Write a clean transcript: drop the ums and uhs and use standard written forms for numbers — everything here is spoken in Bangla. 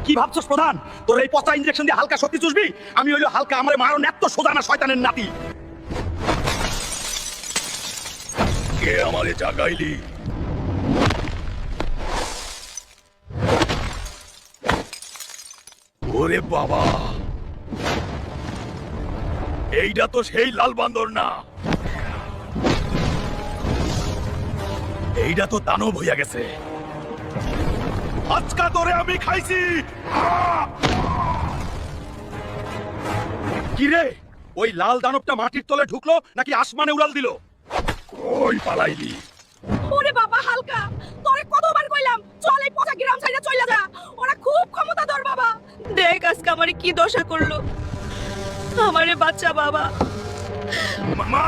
কি ভাবছস প্রধান? তোর এই পচা ইনজেকশন দিয়ে হালকা শক্তি চুষবি? আমি হইলো হালকা, আমারে মারো নেত্য সোজা না শয়তানের নাতি। কে আমারে জাগাইলি? ওরে বাবা, এইটা তো সেই লাল বান্দর না, এইটা তো দানব হইয়া গেছে। আজকা তোরে আমি খাইছি। কি রে, ওই লাল দানবটা মাটির তলে ঢুকলো নাকি আসমানে উড়াল দিল? কই পালাইলি? ওরে বাবা হালকা, তোরে কতবার কইলাম চল এই পচা গ্রাম ছাইড়া চইলা যা। ওরা খুব ক্ষমতাধর বাবা। দেখ আজকে আমারে কি দশা করলো। আমারে বাচ্চা বাবা। মামা!